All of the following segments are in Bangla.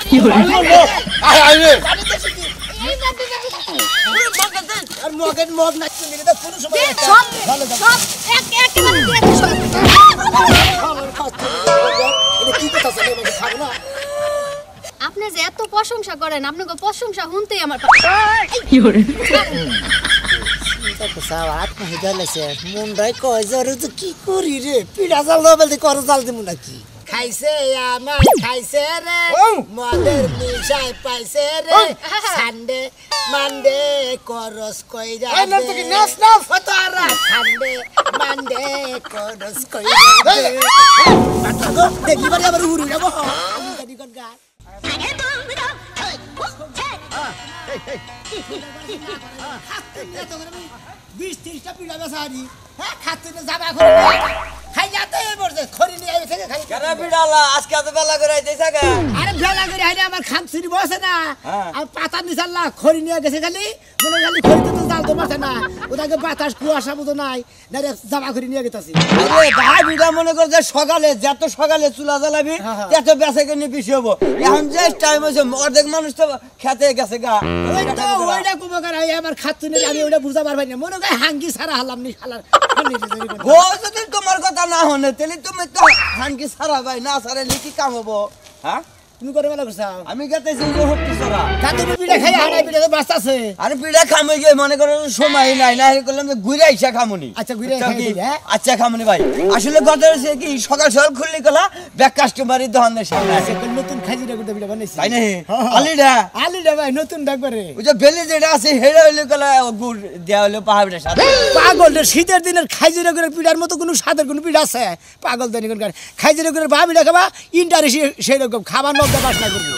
কি হলো আয় আয় রে আর মগের মগ নাচতে মিলে তো পুরো সময় ভালো সব এক এক করে দিয়ে সব এটা কি কথা চলে আমাকে খাবো না আপনি যে এত প্রশংসা করেন আপনাকে প্রশংসা শুনতেই আমার কি হলো এটা তো সাওয়াত না হইতালেছে মুন্ডাই কই জরে তো কি করি রে পিড়া জাল বলতে কর জাল দিমু নাকি খাইছে আমার খাইছে রে মদের নিশায় পাইছে রে সানডে মানডে করস কইরা এই না তো কি নাচ নাচ ফতারা সানডে মানডে করস কইরা পাতা গো দেখি বাড়ি আবার উড়ে যাব আমি জানি কোন গান আগে বন্ধু এই 20-30টা পিড়া বেসারি হ্যাঁ খাতে না যাবা করে খাই যাতে বলছে খড়ি নিয়ে আইছে খালি কেন পিড়ালা আজকে এত বেলা করে আইতেছে কে আরে বেলা করে আইলে আমার খামসিরি বসে না আর পাতা নিছাল্লা খড়ি নিয়ে গেছে খালি মনে খালি খড়িতে তো জাল তো মারছে না ওটাকে বাতাস কুয়াশা মতো নাই না রে জামা করে নিয়ে গেতাছি আরে ভাই বিড়া মনে কর যে সকালে যত সকালে চুলা জ্বালাবি তত বেঁচে কিনে বেশি হবো এখন যে টাইম হইছে অর্ধেক মানুষ তো খেতে গেছে গা ওইটা কুমকার আই আমার খাচ্ছি না আমি ওইটা বুঝা পারবাই না মনে কয় হাঙ্গি সারা হালাম নি শালার ও যদি তোমার কথা না হনে তাহলে তুমি তো হাঙ্গি সারা ভাই না সারা কি কাম হবো হ্যাঁ তুমি করে বেলা করছাও আমি গেতেছি যে হট্টি সারা তা তুমি পিড়া খাই হারাই পিড়া তো বাস্তা আছে আরে পিড়া খামে গিয়ে মনে করো সময় নাই না করলাম যে ঘুরে আইসা খামুনি আচ্ছা ঘুরে খাই দিই হ্যাঁ আচ্ছা খামুনি ভাই আসলে কথা হচ্ছে কি সকাল সকাল খুললি কলা ব্যাক কাস্টমারই দোকানের সামনে আছে নতুন খাজিরা করতে পিড়া বানাইছি তাই নাকি আলিডা ভাই নতুন ডাকবারে ওই যে বেলি যেটা আছে হেড়ে হইলে কলা গুড় দেয়া হইলো পাহাড়ের সাথে পাগল রে শীতের দিনের খাজিরা করে পিড়ার মতো কোনো স্বাদের কোনো পিড়া আছে পাগল দেনি কোন খাজিরা করে ভাবি না খাবা ইন্টারেস্ট সেই রকম খাবার নব্দা বাসনা করবো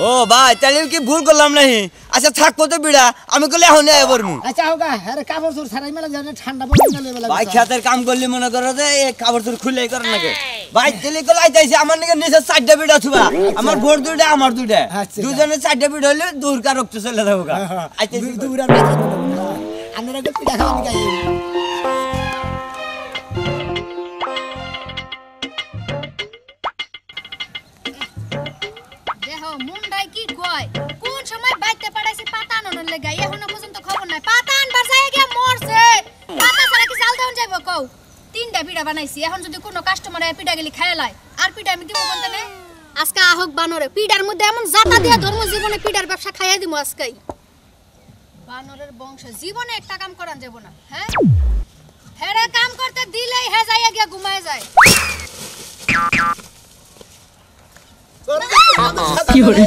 ও ভাই তাহলে কি ভুল করলাম নাহি আচ্ছা থাকবো তো বিড়া আমি কইলে এখন আয় বলমু আচ্ছা হোগা আরে কাপড় চোর ছাড়াই মেলা জানে ঠান্ডা পড়ে গেলে মেলা ভাই খেতের কাম করলি মনে করো যে এই কাপড় চোর খুলেই করে নাকি ভাই তাহলে কল আইতাইছে আমার নাকি নিচে 4টা বিড়া থুবা আমার ভোর দুইটা আমার দুইটা দুজনে 4টা বিড়া হইলে দূর কা রক্ত চলে যাবো গা আইতাইছে দূর আর মাত্র আমরা একটা পিড়া খাওয়ানি গাই মুন্ডাই কি কয় কোন সময় বাইতে পড়াইছে পাতা আননের লাগা এখনো পর্যন্ত খবর নাই পাতা আনবার যায় গিয়া মরছে পাতা ছাড়া কি জাল দাউন যাইবো কও 3টা পিড়া বানাইছি এখন যদি কোনো কাস্টমার আয় পিড়া গলি খাইলাই আর পিড়া আমি দিব কোনটা নে আজকে আহক বানরে পিড়ার মধ্যে এমন জাতা দিয়া ধর্ম জীবনে পিড়ার ব্যবসা খাইয়া দিমু আজকেই বানরের বংশ জীবনে একটা কাম করান যাব না হ্যাঁ হেরে কাম করতে দিলেই হে যাইয়া গিয়া ঘুমায় যায় কি হলো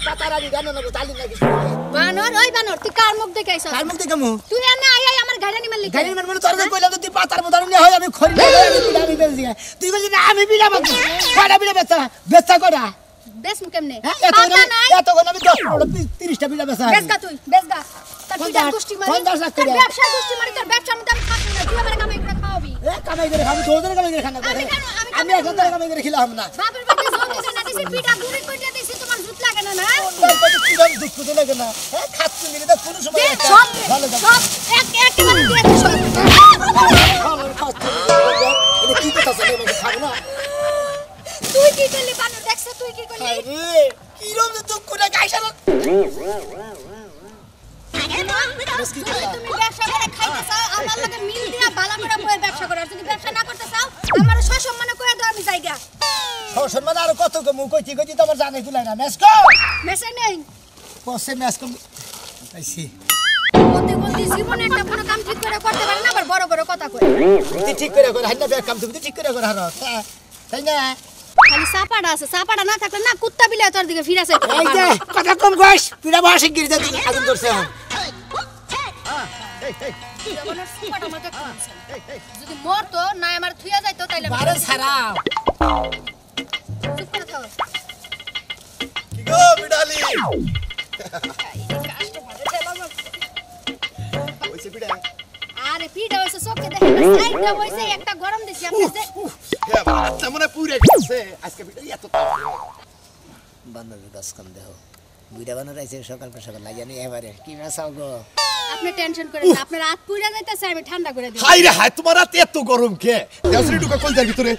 পাতারানি জানো না তালি লাগি বানর ওই বানর তুই কার মুখ দেখে আইছস কার মুখ দেখে মু তুই এনে আই আই আমার গাড়ি নিমাল লিখে গাড়ি মানে তোর কইলা তুই পাতার মত আমি হয় আমি খরি আমি বিড়া আমি বেচি তুই বলি না আমি বিড়া বাকি কয়টা বিড়া বেচা কয়টা বেশ মু কেমনে এত কোন আমি 10-30টা বিড়া বেচা বেচগা তুই বেচগা তার পিটা গোষ্ঠী মারি 50 লাখ করে ব্যবসা গোষ্ঠী মারি তোর ব্যবসার মধ্যে আমি থাকব না তুই আমার কামাই করে খাওয়াবি কামাই করে খাবি তোর কামাই করে খানা আমি এখন তোর কামাই করে খিলাম না বাপের বাড়ি জমি না দিছি পিটা গুড়ি কইটা দিছি তোমার জুত লাগে না না তোর কত কিরম দুঃখ তো লাগে না হ্যাঁ খাচ্ছি মিলে তো পুরো সময় ভালো সব এক এক করে দিয়ে দিছ এটা কি কথা চলে আমাকে খাবো না তুই কি করলি বানর দেখছ তুই কি করলি আরে কিরম দুঃখ করে গাইছা না তুমি ব্যবসা করে খাইতে চাও আমার লগে মিল দিয়া ভালো করে বইয়ের ব্যবসা করো যদি ব্যবসা না করতে চাও আমার সসম্মানে কইয়া দাও আমি যাইগা সসম্মান আর কত কম কইতি তোমার জানাই তুলাই না মেসকো মেসে নেই পসে মেসকো আইছি বলতে জীবনে একটা কোনো কাম ঠিক করে করতে পারে না আবার বড় বড় কথা কই তুই ঠিক করে কর হাইনা ব্যাগ কাম তুমি ঠিক করে কর হারো তাই না খালি সাপাড়া আছে সাপাড়া না থাকলে না কুত্তা বিলে তোর দিকে ফিরাছে এই যে কথা কম কইস পিড়া ভাষা গিরি দে আগুন করছে যদি মরতো না আমার থুইয়া যাইতো তাইলে বারে ছাড়াও চুপ করে থাও কি গো বিড়ালি ওইছে বিড়া আরে পিড়া হইছে চোখে দেখে না সাইডটা হইছে একটা গরম দিছি আপনি যে হ্যাঁ বাচ্চা মনে পুরে গেছে আজকে বিড়া এত বান্দর গাছ কম দেহ বুইড়া বানর আইছে সকাল লাগিয়া নি এবারে কি মেসাও গো আপনি টেনশন করেন না, আপনার হাত পুড়ে যাইতেছে, আমি ঠান্ডা করে দিই। হাই রে হাই, তোমার হাতে এত গরম কে? দেশরি ঢুকে কলজার ভিতরে।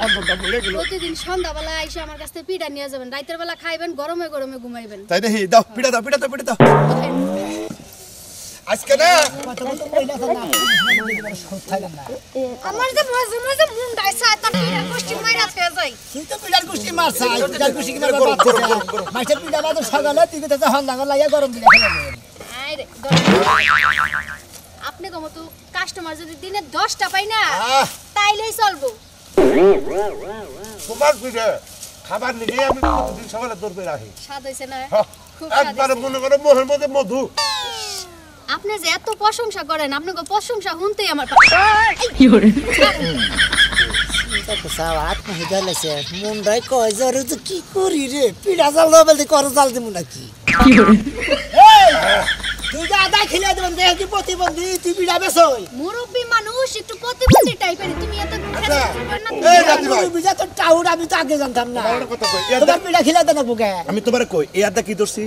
অন্তরটা মরে গেল। প্রতিদিন সন্ধ্যাবেলা আইসা আমার কাছ থেকে পিঠা নিয়ে যাবেন, রাতের বেলা খাইবেন, গরমে গরমে ঘুমাইবেন। তাই দেখি দাও, পিঠা দাও, পিঠা দাও, পিঠা দাও। আজকে না আমার যে মাঝে মাঝে মুন্ডা আইসা তার পিঠা গোষ্ঠী মাইরা খেয়ে যাই। তুই তো পিঠার গুষ্টি মারছা, পিঠার গুষ্টি কি মারবা বাচ্চা? মাছের পিঠা বাদে সকালে তুই তো হন্দা গলা ইয়া গরম দিলে খেয়ে যাবে। আরে আপনি কম তো কাস্টমার যদি দিনে 10টা পাই না তাইলেই চলবো। তোমার পিঠে খাবার নিয়ে আমি প্রতিদিন সকালে দৌড় করে রাখি। স্বাদ হইছে না? খুব স্বাদ একবার হইছে। মনে করো মোহের মধ্যে মধু। আপনি যে এত প্রশংসা করেন, আপনাকে প্রশংসা শুনতেই আমার মুন্ডাই কয় জরে তো কি করি রে, পিঠা জাল বলতে কর জাল দিব নাকি? তুই যে আদা খেলে দেবেন দেখ কি প্রতিবন্ধী, তুই পিঠা বেসই মুরব্বী মানুষ একটু প্রতিবন্ধী টাইপের, তুমি এত বিজা তো টাউড, আমি তো আগে জানতাম না। আমার কথা কই, তোমার পিঠা খেলে দেন বুকে আমি তোমারে কই এই আদা কি ধরছি?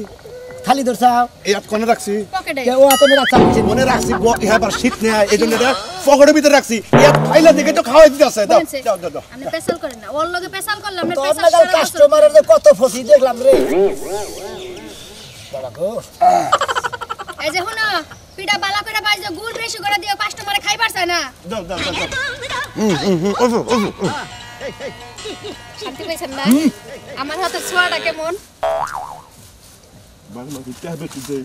খালি ধরছাও এই আদ কোনে রাখছি? পকেটে। ও হাতে রাখছাম মনে রাখছি, এবার শীত নেই এই জন্য এটা পকেটের ভিতরে রাখছি। এই আদ খাইলে দেখে তো খাওয়াই দিতে আছে। দাও বলেছে, দাও দাও দাও। আপনি পেশাল করেন না, ওর লগে পেশাল করলে আপনি তোর পেশাল নাগাল সারা বছর কাস্টমারের যে কত ফসি দেখলাম রে বাবা গো। এই যে হুনো পিঠা বালা করে বাইজো, গুড় বেশি করে দিও, কাস্টমারে খাইবার চায় না। দাও দাও দাও দাও। শান্তি পাইছেন না? আমার হাতে ছোঁয়াটা কেমন? বাংলা দিতে হবে তুই।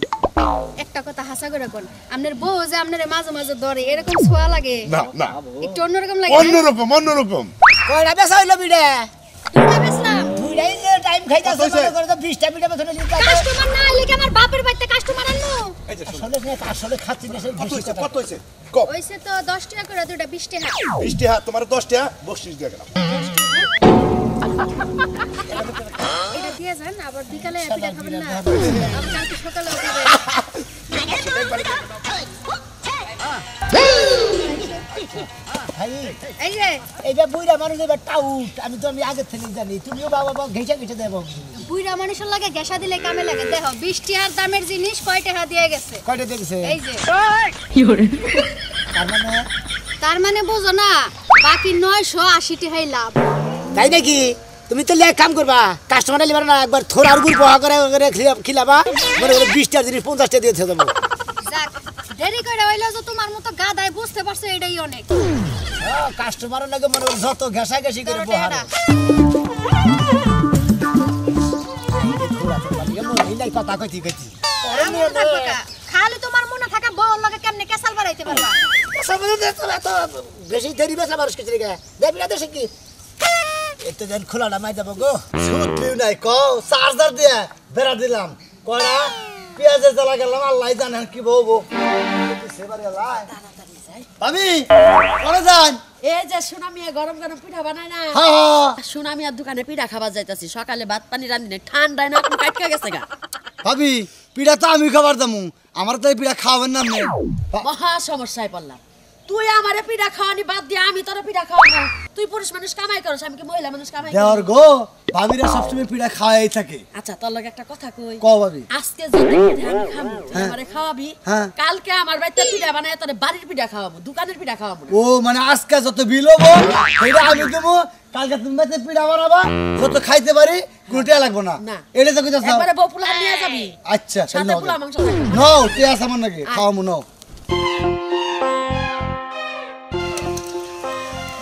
একটা কথা হাসা করে কোন, আপনার বউ যে আপনার মাঝে মাঝে ধরে এরকম ছোঁয়া লাগে? না না, একটু অন্যরকম লাগে। অন্যরকম অন্যরকম। কয়টা বেচা হইলো পিঠা? দুইটা বেচলাম। দুইটাই যে টাইম খাইতাছে মনে করে তো 20টা পিঠা বেচনে দিতা। কাস্টমার না আইলে কি আমার বাপের বাড়িতে কাস্টমার আনলো? এই যে শোনো, আসলে খাচ্ছি না সে কত হইছে, কত হইছে? ওইসে তো 10 টাকা করে দুইটা 20 টাকা। 20 টাকা, তোমার 10 টাকা বকশিশ দিয়ে গেলাম। এটা দিয়ে যান, আবার বিকালে পিঠা খাবেন না? আবার কালকে সকালে খাবেন। ভাই এই যে এইটা বুইরা মানুষ এবার টাউট, আমি আগে থেকে জানি, তুমিও বাবা ঘেঁচা ঘেঁচে দেবো। বুইড়া মানুষের লাগে গ্যাসা দিলে কামে লাগে। দেখো 20 টাকার দামের জিনিস কয় টাকা দিয়ে গেছে? কয়টা দেখছে? এই যে তার মানে তার মানে বুঝো না, বাকি 980 টাকাই লাভ। তাই নাকি? তুমি তো লেখ কাম করবা, কাস্টমার লিবার না, একবার থোড়ার গুড় বহা করে খিলাবা, মনে করে 20টার জিনিস 50টা দিয়ে দেবো। যাক, দেরি করে হইলো যে তোমার মতো গাদায় বুঝতে পারছো, এটাই অনেক। কাস্টমার লাগে মনে করে যত ঘেঁষা ঘেঁষি করে ধরো বহা এটা। কথা কইতি কইতি আমি তো থাকবো কা? খালি তোমার মনে থাকে বউর লগে কেমনে কেসাল বাড়াইতে পারবা? বেশি দেরি বেসা মানুষ কিছু রেখে দেবি না দেশে কি এত দিন খোলাটা মাই যাবো গো। সুতলিও নাই কও, চার্জার দিয়ে বেড়া দিলাম, কড়া পেঁয়াজের জ্বালা গেলাম, আল্লাহ জানেন কি বলবো। ভাবি কোনে যান? এই যে সুনামিয়া গরম গরম পিঠা বানায় না, হ্যাঁ হ্যাঁ সুনামিয়ার দোকানে পিঠা খাবার যাইতাছি। সকালে ভাত পানি রান্ধি নাই, ঠান্ডায় না কাটকা গেছে গা। ভাবি পিঠা তো আমি খাবার দামু, আমার তো এই পিঠা খাওয়াবেন না আপনি। মহা সমস্যায় পড়লাম। তুই আমারে পিঠা খাওয়ানি বাদ দিয়ে আমি তোর পিঠা খাওয়াবো? তুই পুরুষ মানুষ কামাই করছ, আমি কি মহিলা মানুষ কামাই করি? দেওয়ার গো, ভাবিরা সবসময় পিঠা খাওয়াই থাকে। আচ্ছা তোর লগে একটা কথা কই। কও ভাবি। আজকে যদি পিঠা আমি খাবো, তুই আমারে খাওয়াবি। হ্যাঁ। কালকে আমার বাড়িতে পিঠা বানায় তোর বাড়ির পিঠা খাওয়াবো, দোকানের পিঠা খাওয়াবো না। ও মানে আজকে যত বিল হবো সেটা আমি দেবো, কালকে তুমি বাড়িতে পিঠা বানাবা, যত খাইতে পারি কোনো টিয়া লাগবো না। না। এটা তো কইতাছ। একবারে বউ পোলা নিয়ে যাবি, আচ্ছা সাথে পোলা মাংস থাকবে। নাও টিয়া আছে আমার নাকি, খাওয়ামু নাও।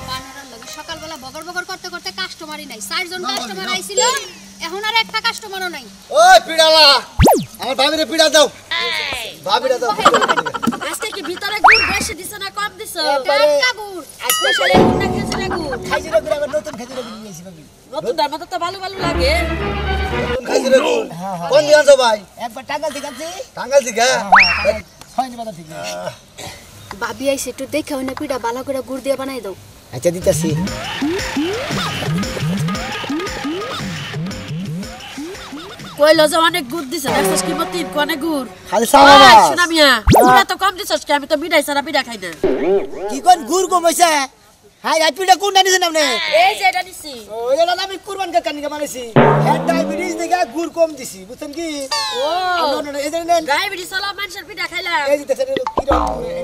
বানরের লগে সকালবেলা বগর বগর করতে করতে কাস্টমারই নাই। 4 জন কাস্টমার আইছিল, এখন আর একটা কাস্টমারও নাই। ওই পিড়ালা, আমার ভাবিরে পিড়া দাও, ভাবিরা দাও। আজকে কি ভিতরে গুড় বেশি দিছে না কম দিছে? টাটকা গুড়। আজকে শালে গুড় না খেয়েছে না গুড়? খাইজিরা করে আবার নতুন খাইজিরা করে নিয়েছি ভাবি। নতুনটার মতো তো ভালো ভালো লাগে। খাইছি রে গুড়। কোন দিন আছো ভাই? একবার টাঙ্গাল থেকে আনছি। টাঙ্গাল দিকে? ছয়নি বাজার থেকে। ভাবি আইছে, একটু দেখে হইনা পিঠা ভালো করে গুড় দিয়ে বানাই দাও। আচ্ছা দিতাছি। কইলো যে অনেক গুড় দিছে, দেখছস কি মতি অনেক গুড়। খালি সাবা মাছ। সুনামিয়া গুড় তো কম দিছস কি? আমি তো মিঠাই ছাড়া পিঠা খাই না। কি কোন গুড় কম হইছে? হাই হাই পিঠা কোনটা নিছেন আপনি এই যে এটা দিছি ও এটা আমি কুরবান কাকা নিকে বানাইছি হ্যাঁ ডায়াবেটিস দেখে গুড় কম দিছি বুঝছেন কি ও আপনারা এই জানেন ডায়াবেটিস হলো মানুষের পিঠা খাইলাম এই যে দেখেন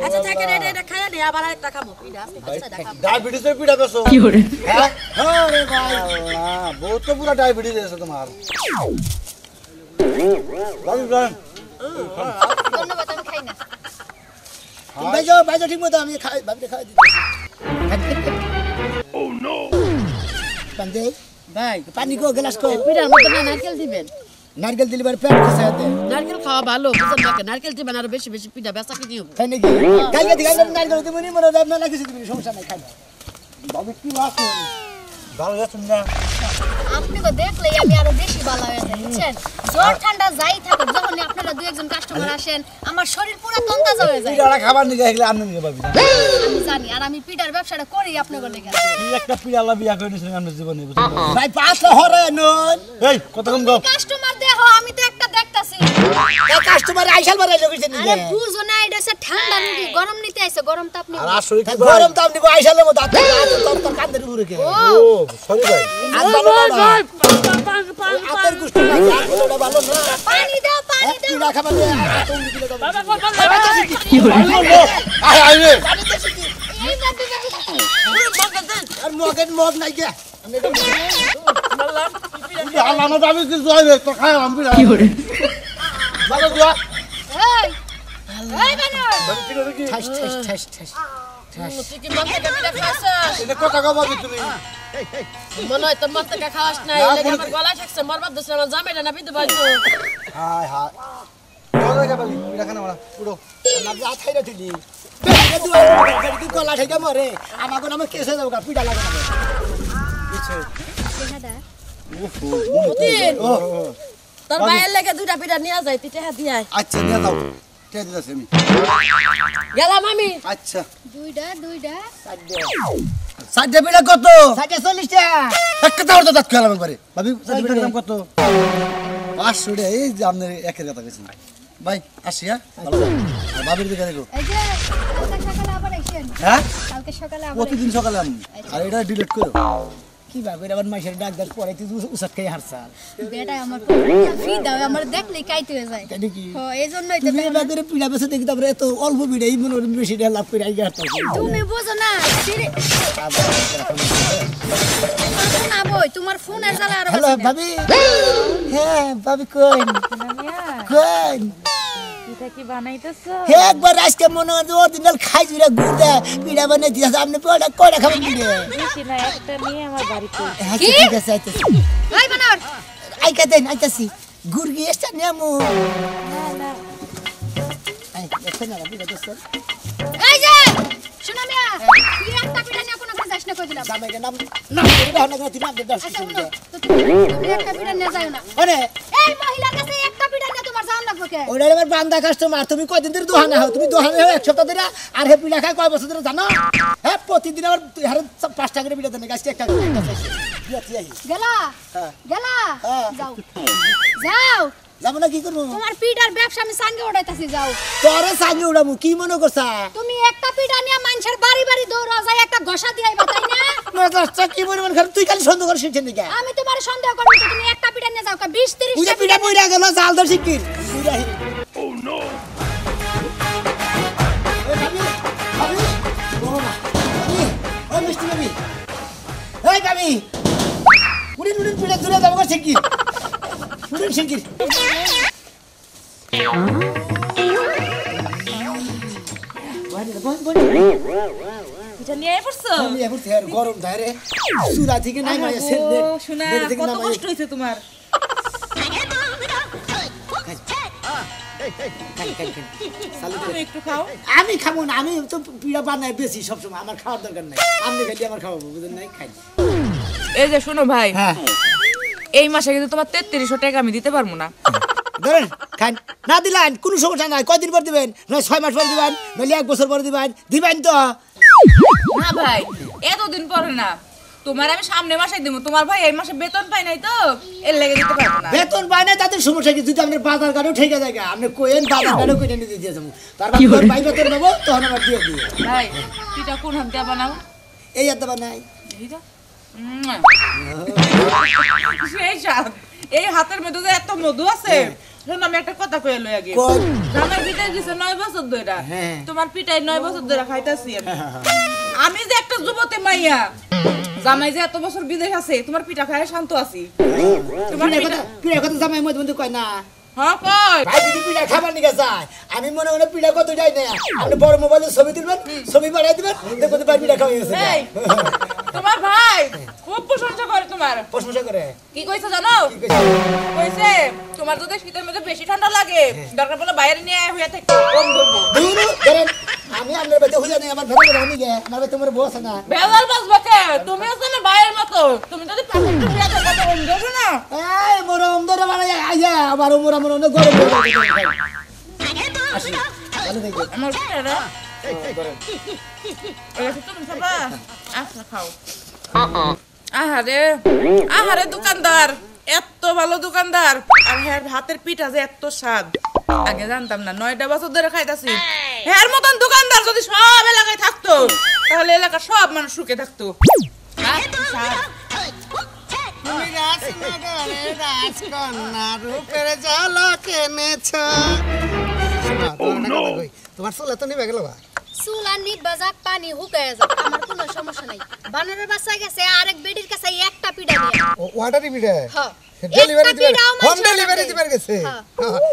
আচ্ছা থাকে এটা খাইয়া নে আবার একটা খাবো পিঠা আচ্ছা দেখাবো ডায়াবেটিসের পিঠা বেছো কি করে হ্যাঁ আরে ভাই আল্লাহ বহুত তো পুরা ডায়াবেটিস আছে তোমার ভাবি ভাই ধন্যবাদ আমি খাই না ভাইজো ঠিক মতো আমি খাই ভাবতে খাই দিতেছি ও নো পান্ডে ভাই পানি কো গ্লাস কো পিঠার মধ্যে না নারকেল দিবেন নারকেল দিলে বার পেট খাসাতে নারকেল খাওয়া ভালো বুঝছেন না নারকেল দিবেন আর বেশি বেশি পিঠা বেচা কিনি হবে তাই নাকি কালকে দিকে নারকেল দিবি নি মনে রাখনা লাগিছে তুমি সমস্যা নাই খাই ভাবি কি আছে ভালো যাচ্ছেন না আপনাকে দেখলেই আমি আরো বেশি ভালো হয়ে যাই বুঝছেন জ্বর ঠান্ডা যাই থাকুক যখন আপনারা দুই একজন কাস্টমার আসেন আমার শরীর পুরো তন্তাজা হয়ে যায় পিঠাটা খাবার নিয়ে গেলে আপনি নিয়ে ভাবি আমি জানি আর আমি পিঠার ব্যবসাটা করি আপনাকে লেগে কি একটা পিড়ালা বিয়া করে নিছেন আপনার জীবনে বুঝছেন ভাই পাঁচটা হরে নন এই কত কম গাও কাস্টমার দেখো আমি তো একটা দেখতাছি এই কাস্টমার আইসাল মারাই লগেছে নি আরে বুঝো না এটা সে ঠান্ডা নাকি গরম নিতে আইছে গরম তাপ নিতে আর আসলে কি গরম তো আপনি আইসালের মতো তোর কান্দের উপরে কে ও ও সরি ভাই আর ভালো না আপনার গুষ্টি না ভালোটা ভালো না পানি দাও পানি কি দাও রাখা মানে তুমি দিলে তো কি করে আয় আয় রে এই বাবু আর মগ নাই কে আমি এটা আল্লাহ আমার ভাবি কি জয় রে তো খাই আমি পিড়া কি করে ভালো জয় এই এই বানর ঠাস ঠাস ঠাস ঠাস তুই কি মন থেকে পিঠা খাইছস এটা কথা কও ভাবি তুমি মনে হয় তোর মন থেকে খাওয়াস নাই লাগে আমার গলায় ঠেকছে মরবার দোষ আমার জামাইটা না বিধবা হইতো হায় হায় চলো রে ভাবি পিড়া খানা মারা পুরো আমার যা খাইরা দিলি তুই গলা ঠেকে মরে আমাকে নামে কেসে যাবো পিঠা লাগে না দেখাটা পুতিন তোর ভাইয়ের লাগে দুইটা পিঠা নিয়ে যাই তুই টেহা দিয়ে আয় আচ্ছা নিয়ে যাও কে দিতেছি আমি গেলাম আমি আচ্ছা দুইটা সাইডে পিড়া কত 40 টাকা একটা দাও তো দাঁত খেলাম একবারে ভাবি সাইডে পিড়ার দাম কত 500 টাকা এই যে আপনি একের কথা কইছেন ভাই আসি হ্যাঁ ভালো আর ভাবির দিকে দেখো এই যে কালকে সকালে আবার আইছেন হ্যাঁ কালকে সকালে আবার প্রতিদিন সকালে আমি আর এটা ডিলিট করো কি ভাবে আবার মাসের ডাক্তার পরে তুই উসাত খাই হারছা বেটা আমার ফি দাও আমার দেখলে কাইতে হয়ে যায় কেন কি ও এই জন্যই তো তুমি এবার করে পিড়া বেসে দেখি তারপরে এত অল্প পিড়া এই মনে বেশি টাকা লাভ করে আই হারতা তুমি বুঝো না সিরে না বই তোমার ফোনের জ্বালা আর হ্যালো ভাবি হ্যাঁ ভাবি কোন কোন এটা কি বানাইতেছো? হে একবার আজকে মনে হয় অরিজিনাল খাই জুড়ে ঘুরতে পিড়া বানাই দিয়েছে আপনি কয়টা খাবেন পিড়ে বেশি না, একটা নিয়ে আমার বাড়িতে। হ্যাঁ ঠিক আছে আইতেছি ওই বানর আইকা দেন আইতাছি গুরগি এসটা নেমু না না, আই এসে না পিড়া দেন এই যে শোনো মিয়া তুই একটা পিঠা নিয়ে কোনো কাজ না কই দিলাম জামাইকে নাম নাম করে দাও না তুমি নাম দাও আচ্ছা শুনো তো তুমি একটা পিঠা নিয়ে যাও না আরে এই মহিলার কাছে একটা পিঠা নিয়ে তোমার জান লাগবে কে ওটা আমার বান্দা কাস্টমার তুমি কয়দিন ধরে দোহানা হও তুমি দোহানা হও এক সপ্তাহ ধরে আর হে পিড়া খায় কয় বছর ধরে জানো হ্যাঁ প্রতিদিন আমার হারে 5 টাকা করে পিড়া দেন আজকে একটা গেলা হ্যাঁ। গেলা হ্যাঁ। যাও যাও যাবো না কি করবো তোমার পিঠার ব্যবসা আমি সাঙ্গে উড়াইতাছি যাও তোরে সাঙ্গে উড়াবো কি মনে করছা তুমি একটা পিঠা নিয়ে মানুষের বাড়ি বাড়ি দৌড়া যায় একটা ঘষা দিয়াইবা তাই না না কি মনে মনে তুই খালি সন্দেহ করে শিখছেন নাকি আমি তোমার সন্দেহ করব তো তুমি একটা পিঠা নিয়ে যাও 20-30 বুঝে পিড়া বইরা গেল জাল ধর শিখির ও নো ও মিষ্টি বাবি এই বাবি উড়িন উড়িন পিড়া দূরে যাবো শিখির উড়িন শিখির এটা নিয়ে আয় পড়ছো? আমি এখন তের গরম ধারে সুরা থেকে নাই মানে সেট ও, শোনা, থেকে কত নামাই কষ্ট হয়েছে তোমার। তুমি একটু খাও। আমি খাবো না আমি তো পিড়া বানাই বেশি সবসময় আমার খাওয়ার দরকার নাই আপনি খালি আমার খাওয়াবো বুঝলেন নাই খাই এই যে শোনো ভাই, হ্যাঁ এই মাসে কিন্তু তোমার 3300 টাকা আমি দিতে পারবো না। ধরেন খান না দিলেন কোনো সমস্যা নাই কয়দিন পর দিবেন নয় 6 মাস পর দিবেন নইলে 1 বছর পর দিবেন দিবেন তো না ভাই, এতদিন পরে না, তোমার আমি সামনে মাসে দিব। তোমার ভাই এই মাসে বেতন পাই নাই তো, এর লেগে দিতে পারবো না। বেতন পায় না তাদের সমস্যা কি যদি আপনার বাজার গাড়িও ঠেকে যায় আপনি কোয়েন বাজার গাড়িও কিনে নিতে দিয়ে যাবো তারপর ভাই বেতন নেবো তখন আবার দিয়ে দিই ভাই পিঠা কোন হাত দিয়ে বানাও? এই এত বানাই এইটা সেই স্বাদ এই হাতের মধ্যে যে এত মধু আছে শোন আমি একটা কথা কই লই আগে কোন জামাই পিঠাই দিছে 9 বছর ধরে হ্যাঁ। তোমার পিঠাই 9 বছর ধরে খাইতাছি আমি যে একটা যুবতী মাইয়া জামাই যে এত বছর বিদেশ আছে তোমার পিঠা খায় শান্ত আছি তোমার পিড়া কথা জামাই মধ্যে মধ্যে কয় না হ্যাঁ কই ভাই যদি পিড়া খাবার নিকে যায় আমি মনে মনে পিড়া কত যাই না আপনি বড় মোবাইলে ছবি তুলবেন ছবি বানাই দিবেন দেখো তো ভাই পিড়া খাওয়া গেছে এই তোমার ভাই খুব প্রশংসা করে তোমার প্রশংসা করে কি কইছে জানো কি কইছে? কইছে তোমার যদি শীতের মধ্যে বেশি ঠান্ডা লাগে দরকার পড়লে বাইরে নিয়ে হইয়া থাকো কম ধরবো ধুরু, ধরেন, আমি আপনার বাড়িতে হইয়া নেই আমার ভেবে আমি গে আমার বাড়িতে তোমার বউ আছে না বেজাল বাসবাকে তুমি আছো না বাইরের মতো তুমি যদি পাখি হইয়া থাকো তো কম ধরবে না এই মোর অন্ধরে মানে আইয়া আমার মোর আমার অনেক গরম হয়ে গেছে আসি ভালো দেখো আমার ছেড়ে তুমি খাবা আচ্ছা খাও আহারে আহারে দোকানদার এত ভালো দোকানদার আর হ্যাঁ হাতের পিঠা যে এত স্বাদ আগে জানতাম না 9টা বছর ধরে খাইতাছি হ্যাঁ মতন দোকানদার যদি সব এলাকায় থাকতো তাহলে এলাকার সব মানুষ সুখে থাকতো তুমি রাজনগরে রাজকন্যা রূপের ঝলক এনেছ তোমার চুলা তো নিবে গেল চুল আর নিবা যাক পানি হুকায় যাক আমার কোনো সমস্যা নাই বানরের বাচ্চা গেছে আরেক বেডির কাছে একটা পিঠা দিয়ে ওয়াটারি বিড়ে হ্যাঁ ডেলিভারি একটা দিবে পিঠাও হোম মানুষের ডেলিভারি হাতে। দিবার গেছে হ্যাঁ।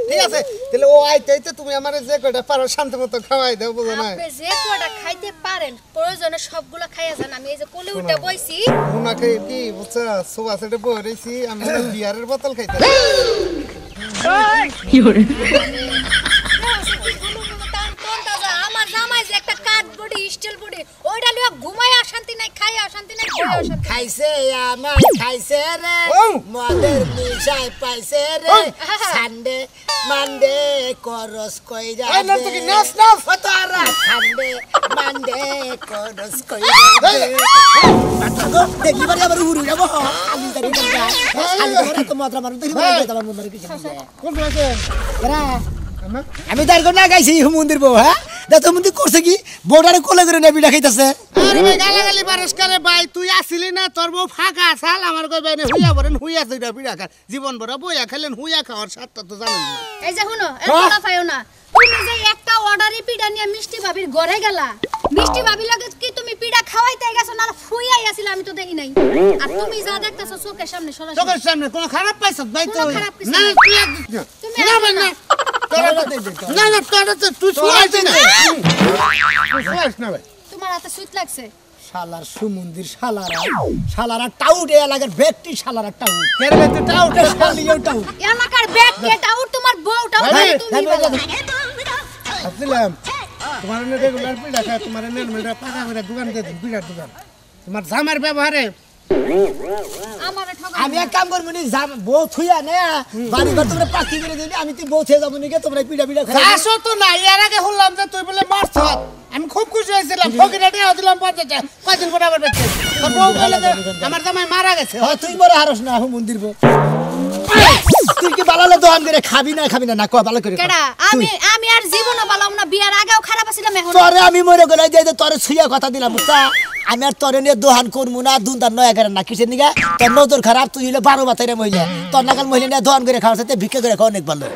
ঠিক আছে তাহলে ও আইতে আইতে তুমি আমারে যে কয়টা পারো শান্ত মতো খাওয়াই দাও বুঝো না আপনি যে কটা খাইতে পারেন প্রয়োজনে সবগুলো খাইয়া যান আমি এই যে কোলে উঠে বইছি ওনাকে কি বুঝছো সোফা সেটে বসে রইছি আমি বিয়ারের বোতল খাইতে আমার জামাই যে একটা কাঠ বডি স্টিল বডি ওইটা লিয়া ঘুমাইয়া শান্তি নাই খাইয়া শান্তি নাই খাইয়া শান্তি খাইছে আমার খাইছে রে মদের নিশাই পাইছে রে সানডে মানডে করস কইরা এই নাচ কি নাচ নাচ ফতারা সানডে মানডে করস কইরা দেখি বাড়ি আবার উড়ু যাবো আমি তারি না খালি করে তো মাত্রা মারু দেখি বাড়ি যাবার মন মারি কিছু কোন আছে এরা আমি তার কোন না গাইছি মন্দির বউ হ্যাঁ দেখো মন্দির করছে কি বউটারে কোলে করে নেবি দেখাইতাছে আরে ভাই গালাগালি বারস করে ভাই তুই আসিলি না তোর বউ ফাঁকা সাল আমার কই বাইনে হুইয়া বরেন হুইয়া দুইটা পিড়া খা জীবন ভরা বইয়া খেলেন হুইয়া খাওয়ার সাতটা তো জানেন না এই যে শুনো এত পাইও না তুমি যে একটা অর্ডারি পিড়া নিয়ে মিষ্টি ভাবির ঘরে গেলা মিষ্টি ভাবি লাগে কি তুমি পিড়া খাওয়াইতে গেছো না ফুইয়াই আছিল আমি তো দেখি নাই আর তুমি যা দেখতাছো চোখের সামনে সরাসরি চোখের সামনে কোন খারাপ পাইছ ভাই তো কোনো খারাপ কিছু না নাই। তুই তুমি না আসবে না না। না না তোরা তো তুই শুয়াইছ না তুই শুয়াইছ না ভাই তোমার হাতে সুইট লাগছে শালার সুমন্দির শালারা টাউট এ লাগার ব্যক্তি শালারা টাউট কেরবে তো টাউটে শালিও টাউট এলাকার ব্যাগ এটা উঠ তোমার বউটাও আরে, তুমি বলো। আসলাম তোমার নে রেগুলার পিড়া খায় তোমার নে মেরা পাকা করে দোকান দে পিড়ার দোকান তোমার জামার ব্যবহারে আমারে ঠকা আমি এক কাম করব নি জাম বউ থুইয়া নে বাড়ি ঘর তোমরা পাকি করে দিবি আমি তুই বউ থুইয়া যাব নি কে তোমরা পিড়া পিড়া খাই আসো তো না এর আগে শুনলাম যে তুই বলে মারছ আমি খুব খুশি হয়েছিলাম ফকিরা নিয়ে দিলাম 50 কয়দিন পরে আবার বেঁচে তোর বউ বলে যে আমার জামাই মারা গেছে হ্যাঁ তুই বড় হারস না মন্দির বউ তুই কি বালালে দোকান করে খাবি না না কয় ভালো করে কর। কেডা আমি আর জীবনও বালাম না বিয়ার আগেও খারাপ ছিলাম এখন তোরে আমি মরে গেলে যে তোরে ছুঁয়া কথা দিলাম বুঝছা আমি আর তোরে নিয়ে দোহান করবো না দুনদার নয় এগারে না কিসের নিগা তোর নজর খারাপ তুই হইলে 12 বাতাইরে মহিলা তোর নাগাল মহিলা নিয়ে দোহান করে খাওয়ার সাথে ভিক্ষা করে খাওয়া অনেক ভালো